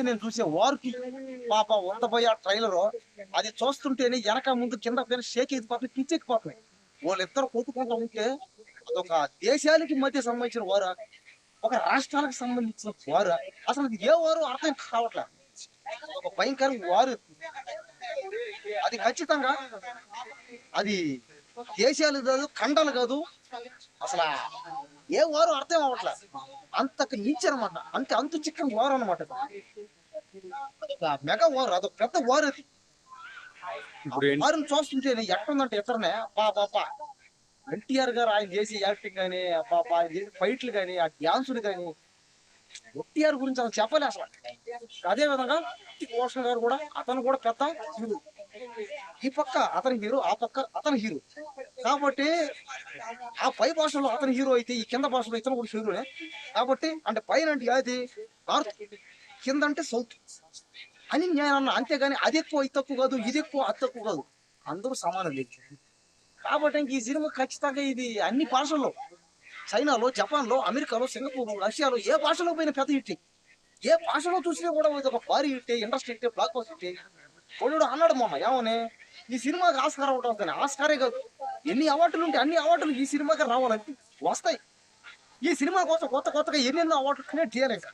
నేను చూసే వారికి పాప ఉండబోయే ఆ ట్రైలర్ అది చూస్తుంటేనే వెనక ముందు కింద పైన షేక్ అయిపోతుంది, పిచ్చెక్కిపోతున్నాయి. వాళ్ళిద్దరు కొట్టుకుంటూ ఉంటే అదొక దేశాలకి మధ్య సంబంధించిన వారు, ఒక రాష్ట్రాలకు సంబంధించిన వారు. అసలు ఇది ఏ వారు అర్థం కావట్లే. ఒక భయంకర వారు అది. ఖచ్చితంగా అది దేశాలు కాదు, ఖండాలు కాదు, అసలు ఏ వారు అర్థం అవ్వట్లే. అంతకు మించి అనమాట, అంతే అంతు చిక్కని వారు అనమాట. మెగా వారు, అదొక పెద్ద వారు. అది వారిని చూస్తుంటే ఎట్టుందంటే ఇతరనే పాప ఎన్టీఆర్ గారు ఆయన చేసి యాక్టింగ్ కానీ, పాప ఆయన చేసి ఫైట్లు కానీ, ఆ డ్యాన్సులు కానీ, ఎన్టీఆర్ గురించి అసలు చెప్పలే అసలు. అదే విధంగా భూషణ్ గారు కూడా, అతను కూడా పెద్ద హీరో. ఈ పక్క అతని హీరో, ఆ పక్క అతని హీరో. కాబట్టి ఆ పై భాషలో అతని హీరో అయితే ఈ కింద భాషలో ఇతను కూడా హీరోనే. కాబట్టి అంటే పైన అంటే అది నార్త్, కింద అంటే సౌత్ అని నేను అన్నా. అంతేగాని అది ఎక్కువ ఇది తక్కువ కాదు, ఇది ఎక్కువ అది తక్కువ కాదు, అందరూ సమానం లేదు. కాబట్టి ఈ సినిమా ఖచ్చితంగా ఇది అన్ని భాషల్లో, చైనాలో, జపాన్లో, అమెరికాలో, సింగపూర్, రష్యాలో ఏ భాషలో పోయిన పెద్ద హిట్. ఏ భాషలో చూసినా కూడా ఇది ఒక భారీ hit, industry hit, blockbuster hit. కొడుడు అన్నాడు మొన్న ఏమని, ఈ సినిమాకి ఆస్కార్ అవ్వడం వస్తాయి. ఆస్కారే కాదు, ఎన్ని అవార్డులు ఉంటే అన్ని అవార్డులు ఈ సినిమాకి రావాలని వస్తాయి. ఈ సినిమా కోసం కొత్తగా ఎన్నెన్నో అవార్డులు క్రియేట్ చేయాలి. ఇంకా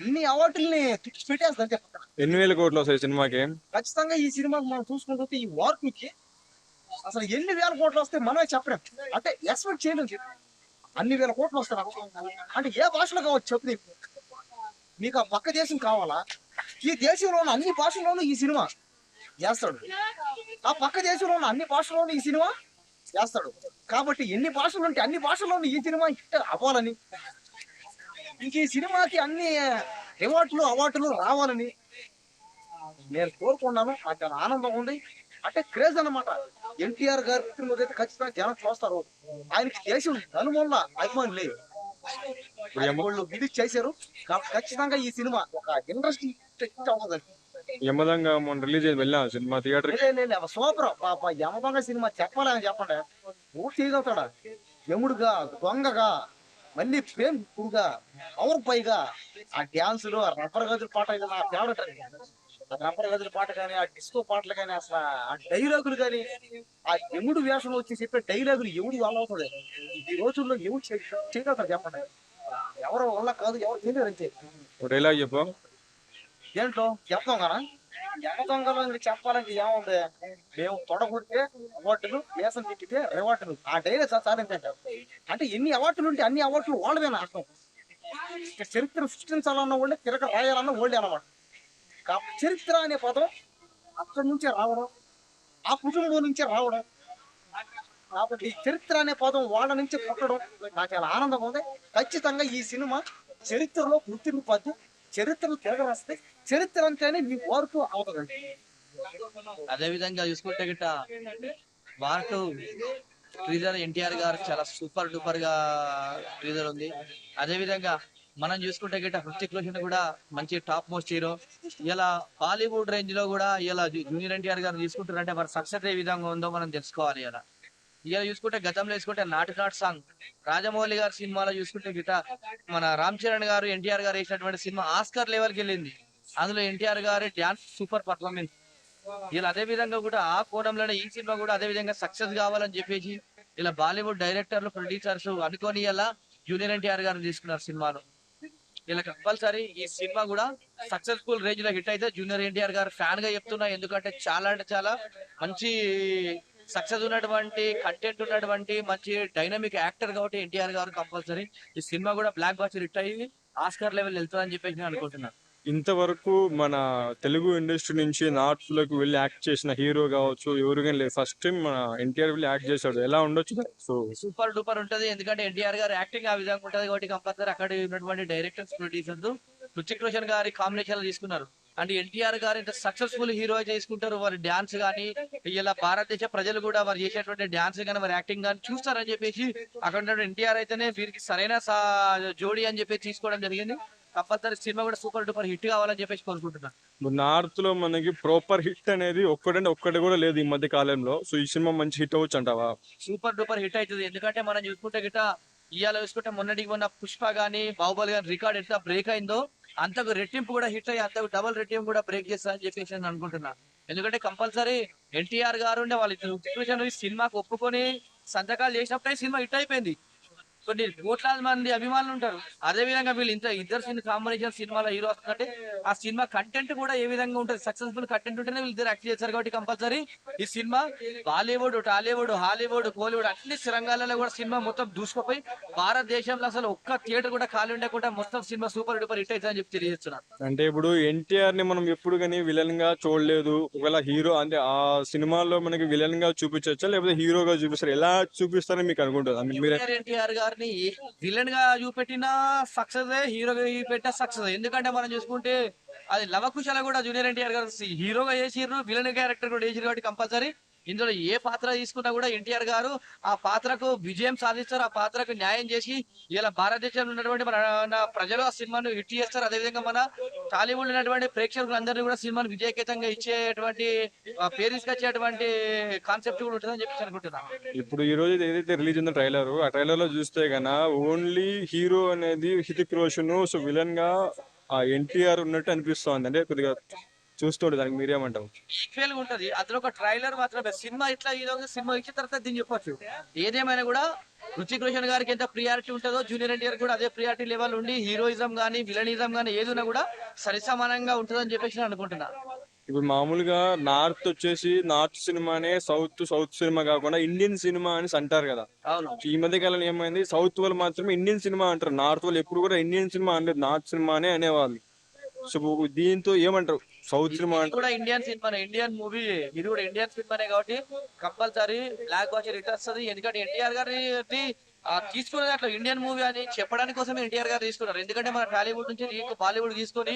ఇన్ని అవార్డుల్ని తుడిచి పెట్టేస్తారు. ఎన్ని వేల కోట్లు వస్తాయి సినిమాకి? ఖచ్చితంగా ఈ సినిమాకి మనం చూసుకుంటే ఈ వార్కి అసలు ఎన్ని వేల కోట్లు వస్తాయి మనమే చెప్పలేం. అంటే ఎక్స్పెక్ట్ చేయలేము. అన్ని వేల కోట్లు వస్తాయి అంటే ఏ భాషలో కావచ్చు చెప్పు. నీకు ఆ పక్క దేశం కావాలా? ఈ దేశంలోని అన్ని భాషల్లోనూ ఈ సినిమా చేస్తాడు. ఆ పక్క దేశంలోని అన్ని భాషల్లోనూ ఈ సినిమా చేస్తాడు. కాబట్టి ఎన్ని భాషలు ఉంటే అన్ని భాషల్లోనూ ఈ సినిమా హిట్ అవ్వాలని, ఇంక ఈ సినిమాకి అన్ని అవార్డులు రావాలని నేను కోరుకున్నాను. నాకు చాలా ఆనందం ఉంది. అంటే క్రేజ్ అన్నమాట. ఎన్టీఆర్ గారు పుట్టినరోజు అయితే ఖచ్చితంగా జనం చూస్తారు. ఆయనకి దేశం నలుమూలల అభిమానులు లేదు, వాళ్ళు విజిట్ చేశారు. ఖచ్చితంగా ఈ సినిమా ఒక ఇండస్ట్రీ అవుతుందండి. యమదంగా మొన్న రిలీజ్ అయింది, వెళ్ళా సినిమా థియేటర్. సూపర్. పాప యమదొంగ సినిమా చెప్పాలని చెప్పండి. పూర్తి చేయగలుగుతాడా? యముడుగా, దొంగగా, మళ్ళీ ప్రేమికుడుగా, పవర్ పైగా ఆ డ్యాన్సులు, ఆ రబ్బర్ గదుల పాట అయితే నా ఫేవరెట్ అండి. ఆ రబ్బర్ గదుల పాట కానీ, ఆ డిస్కో పాటలు కానీ, అసలు ఆ డైలాగులు కానీ, ఆ యముడు వేషంలో వచ్చి చెప్పే డైలాగులు ఎవడు వాళ్ళ అవుతుంది. ఈ రోజుల్లో ఎవరు చేయగలుగుతారు చెప్పండి? ఎవరు వల్ల కాదు, ఎవరు తెలియదు అంతే. డైలాగ్ చెప్పు. దేంట్లో చెప్తాం కదా, యమదొంగలో చెప్పాలంటే ఏముంది? మేము తొడగొడితే అవార్డులు, వేసం తిట్టితే రివార్డులు. ఆ డైలాగ్ సాధించండి. అంటే ఎన్ని అవార్డులు ఉంటే అన్ని అవార్డులు వాళ్ళవేనా అర్థం. చరిత్ర సృష్టించాలన్న వాళ్ళే, తిరగ రాయాలన్న వాళ్ళే అనమాట. కాబట్టి చరిత్ర అనే పదం అక్కడి నుంచే రావడం, ఆ కుటుంబం నుంచే రావడం. కాబట్టి చరిత్ర అనే పదం వాళ్ళ నుంచి పుట్టడం నాకు చాలా ఆనందంగా ఉంది. ఖచ్చితంగా ఈ సినిమా చరిత్రలో గుర్తింపు పద్దు, చరిత్రను తిరగరాస్తే చరిత్ర అంటేనే మీ వరకు అవుతుందండి. అదే విధంగా చూసుకుంటే గిట్ట వార్టు ట్రీజర్ ఎన్టీఆర్ గారు చాలా సూపర్ డూపర్ గా ట్రీజర్ ఉంది. అదే విధంగా మనం చూసుకుంటే గిట్ట హృతిక్ రోషన్ కూడా మంచి టాప్ మోస్ట్ హీరో. ఇలా బాలీవుడ్ రేంజ్ లో కూడా ఇలా జూనియర్ ఎన్టీఆర్ గారు తీసుకుంటారంటే మరి సక్సెస్ ఏ విధంగా ఉందో మనం తెలుసుకోవాలి. ఇలా చూసుకుంటే గతంలో చూసుకుంటే నాటు సాంగ్ రాజమౌళి గారి సినిమాలో చూసుకుంటే గిట మన రామ్ చరణ్ గారు, ఎన్టీఆర్ గారు వేసినటువంటి సినిమా ఆస్కార్ లెవెల్కి వెళ్ళింది. అందులో ఎన్టీఆర్ గారి డ్యాన్స్ సూపర్ పర్ఫార్మెన్స్. ఇలా అదే విధంగా కూడా ఆ కోణంలోనే ఈ సినిమా కూడా అదే విధంగా సక్సెస్ కావాలని చెప్పేసి ఇలా బాలీవుడ్ డైరెక్టర్లు, ప్రొడ్యూసర్స్ అనుకోని ఇలా జూనియర్ ఎన్టీఆర్ గారు తీసుకున్నారు సినిమాలో. ఇలా కంపల్సరీ ఈ సినిమా కూడా సక్సెస్ఫుల్ రేంజ్ లో హిట్ అయితే జూనియర్ ఎన్టీఆర్ గారు ఫ్యాన్ గా చెప్తున్నా. ఎందుకంటే చాలా అంటే చాలా మంచి సక్సెస్ ఉన్నటువంటి కంటెంట్ ఉన్నటువంటి మంచి డైనమిక్ యాక్టర్ కాబట్టి ఎన్టీఆర్ గారు కంపల్సరీ ఈ సినిమా కూడా బ్లాక్ బస్టర్ హిట్ అయ్యి ఆస్కార్ లెవెల్ వెళ్తుందని చెప్పేసి నేను అనుకుంటున్నాను. ఇంతవరకు మన తెలుగు ఇండస్ట్రీ నుంచి నార్త్ లోకి వెళ్ళి యాక్ట్ చేసిన హీరో కావచ్చు ఎవరు కానీ లేదు. ఫస్ట్ టైం మన ఎన్టీఆర్ వెళ్ళి యాక్ట్ చేశాడు. ఎలా ఉండొచ్చు? సో సూపర్ డూపర్ ఉంటది. ఎందుకంటే ఎన్టీఆర్ గారు యాక్టింగ్ ఆ విధంగా ఉంటది కాబట్టి కంపల్సరీ అక్కడ ఉన్నటువంటి డైరెక్టర్స్, ప్రొడ్యూసర్స్ హృతిక్ రోషన్ గారి కాంబినేషన్ తీసుకున్నారు. అంటే ఎన్టీఆర్ గారు ఇంత సక్సెస్ఫుల్ హీరో చేసుకుంటారు. వారి డాన్స్ గానీ, ఇలా భారతదేశ ప్రజలు కూడా వారు చేసేటువంటి డాన్స్ గానీ, వారి యాక్టింగ్ గానీ చూస్తారని చెప్పేసి అక్కడ ఎన్టీఆర్ అయితేనే వీరికి సరైన జోడీ అని చెప్పి తీసుకోవడం జరిగింది. కంపల్సరీ సినిమా కూడా సూపర్ డూపర్ హిట్ కావాలని చెప్పేసి కోరుకుంటున్నాను. నార్త్ లో మనకి ప్రాపర్ హిట్ అనేది ఒక్కటి కూడా లేదు ఈ మధ్య కాలంలో. సో ఈ సినిమా మంచి హిట్ అవ్వచ్చు అంటావా? సూపర్ డూపర్ హిట్ అవుతుంది. ఎందుకంటే మనం చూసుకుంటే గిట్ట ఇవాళ చూసుకుంటే మొన్నటికి మొన్న పుష్ప గానీ బాహుబలి గానీ రికార్డ్ ఎట్లా బ్రేక్ అయిందో అంతకు రెట్టింపు కూడా హిట్ అయ్యి అంతకు డబుల్ రెట్టింపు కూడా బ్రేక్ చేస్తారని చెప్పేసి నేను అనుకుంటున్నా. ఎందుకంటే కంపల్సరీ ఎన్టీఆర్ గారు ఉండే వాళ్ళ సినిమాకు ఒప్పుకొని సంతకాలు చేసినప్పుడే సినిమా హిట్ అయిపోయింది. కొన్ని కోట్లాది మంది అభిమానులు ఉంటారు. అదే విధంగా వీళ్ళు ఇద్దరు కాంబినేషన్ సినిమాలో హీరో వస్తుందంటే ఆ సినిమా కంటెంట్ కూడా ఏ విధంగా ఉంటుంది, సక్సెస్ఫుల్ కంటెంట్ ఉంటేనే వీళ్ళు ఇద్దరు యాక్ట్ చేస్తారు. కాబట్టి కంపల్సరీ ఈ సినిమా బాలీవుడ్, టాలీవుడ్, హాలీవుడ్, కోలీవుడ్ అన్ని రంగాలలో కూడా సినిమా మొత్తం దూసుకుపోయి భారతదేశంలో అసలు ఒక్క థియేటర్ కూడా ఖాళీ ఉండకుండా మొత్తం సినిమా సూపర్ డూపర్ హిట్ అవుతుందని చెప్పి తెలియజేస్తున్నారు. అంటే ఇప్పుడు ఎన్టీఆర్ ని మనం ఎప్పుడు కానీ విలన్ గా చూడలేదు. ఒకవేళ హీరో అంటే ఆ సినిమాలో మనకి విలన్ గా చూపించచ్చా లేకపోతే హీరోగా చూపిస్తారు, ఎలా చూపిస్తారని మీకు అనుకుంటుంది మీరు? ఎన్టీఆర్ గారిని విలన్ గా చూపెట్టిన సక్సెస్, హీరోగా చూపెట్టిన సక్సెస్. ఎందుకంటే మనం చూసుకుంటే అది లవకుశల కూడా జూనియర్ ఎన్టీఆర్ గారు హీరోగా చేసిర్రు, విలన్ క్యారెక్టర్ కూడా చేసిర్రు. కాబట్టి కంపల్సరీ ఇందులో ఏ పాత్ర తీసుకున్నా కూడా ఎన్టీఆర్ గారు ఆ పాత్రకు విజయం సాధిస్తారు, ఆ పాత్రకు న్యాయం చేసి ఇలా భారతదేశంలో ఉన్నటువంటి మన ప్రజలు ఆ సినిమాను హిట్ చేస్తారు. అదేవిధంగా మన టాలీవుడ్ ఉన్నటువంటి ప్రేక్షకులందరినీ కూడా సినిమాను విజయకేతంగా ఇచ్చేటువంటి పేరు తీసుకొచ్చేటువంటి కాన్సెప్ట్ కూడా ఉంటుందని చెప్పి అనుకుంటున్నాను. ఇప్పుడు ఈ రోజు ఏదైతే రిలీజ్ ఉందో ట్రైలర్, ఆ ట్రైలర్ లో చూస్తే గన ఓన్లీ హీరో అనేది హృతిక్ రోషన్, సో విలన్ గా ఆ ఎన్టీఆర్ ఉన్నట్టు అనిపిస్తోంది. అంటే కొద్దిగా చూస్తుండే దానికి మీరేమంటారు? ఈక్వల్ గా ఉంటది. అందులో ఒక ట్రైలర్ మాత్రమే, సినిమా ఇట్లా ఈ విధంగా సినిమా ఇచ్చిన తర్వాత దీన్ని చెప్పొచ్చు. ఏదేమైనా కూడా రుచిక్ రోషన్ గారికి ఎంత ప్రియారిటీ ఉంటుందో జూనియర్ ఎన్టీఆర్ కూడా అదే ప్రియారిటీ లెవెల్ ఉండి హీరోయిజం గానీ విలనిజం గానీ ఏదైనా కూడా సరిసమానంగా ఉంటుందని చెప్పేసి నేను అనుకుంటున్నా. ఇప్పుడు మామూలుగా నార్త్ వచ్చేసి నార్త్ సినిమానే, సౌత్ సినిమా కాకుండా ఇండియన్ సినిమా అని అంటారు కదా. అవును, ఈ మధ్య కాలంలో ఏమైంది, సౌత్ వాళ్ళు మాత్రమే ఇండియన్ సినిమా అంటారు, నార్త్ వాళ్ళు ఎప్పుడు కూడా ఇండియన్ సినిమా అనలేదు, నార్త్ సినిమానే అనేవాళ్ళు. సో దీంతో ఏమంటారు, సౌత్ సినిమా ఇది కూడా ఇండియన్ సినిమానే, ఇండియన్ మూవీ, ఇది కూడా ఇండియన్ సినిమానే. కాబట్టి కంపల్సరీ బ్లాక్ వాచర్ హిట్ వస్తుంది. ఎందుకంటే ఎన్టీఆర్ గారిని తీసుకున్నది అట్లా ఇండియన్ మూవీ అని చెప్పడానికి కోసమే ఎన్టీఆర్ గారు తీసుకున్నారు. ఎందుకంటే మన టాలీవుడ్ నుంచి బాలీవుడ్ తీసుకొని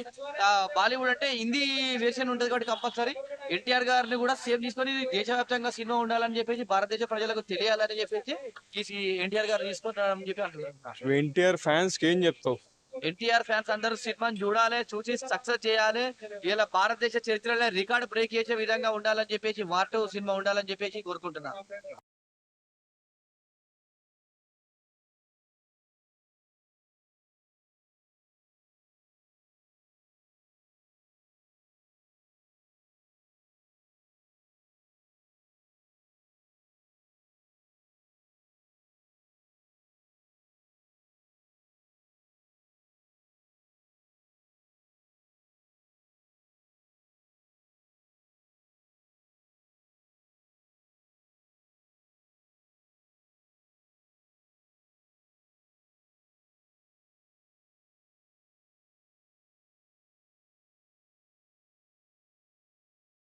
బాలీవుడ్ అంటే హిందీ వేరియేషన్ ఉంటుంది. కాబట్టి కంపల్సరీ ఎన్టీఆర్ గారిని కూడా సేమ్ తీసుకొని దేశవ్యాప్తంగా సినిమా ఉండాలని చెప్పేసి భారతదేశ ప్రజలకు తెలియాలని చెప్పేసి ఎన్టీఆర్ గారు తీసుకుంటారని చెప్పి అంటున్నారు. ఎన్టీఆర్ ఫ్యాన్స్ కి ఏం చెప్తావు? ఎన్టీఆర్ ఫ్యాన్స్ అందరూ సినిమాని చూడాలి, చూసి సక్సెస్ చేయాలి. ఇలా భారతదేశ చరిత్రలో రికార్డు బ్రేక్ చేసే విధంగా ఉండాలని చెప్పేసి వార్ 2 సినిమా ఉండాలని చెప్పేసి కోరుకుంటున్నాను.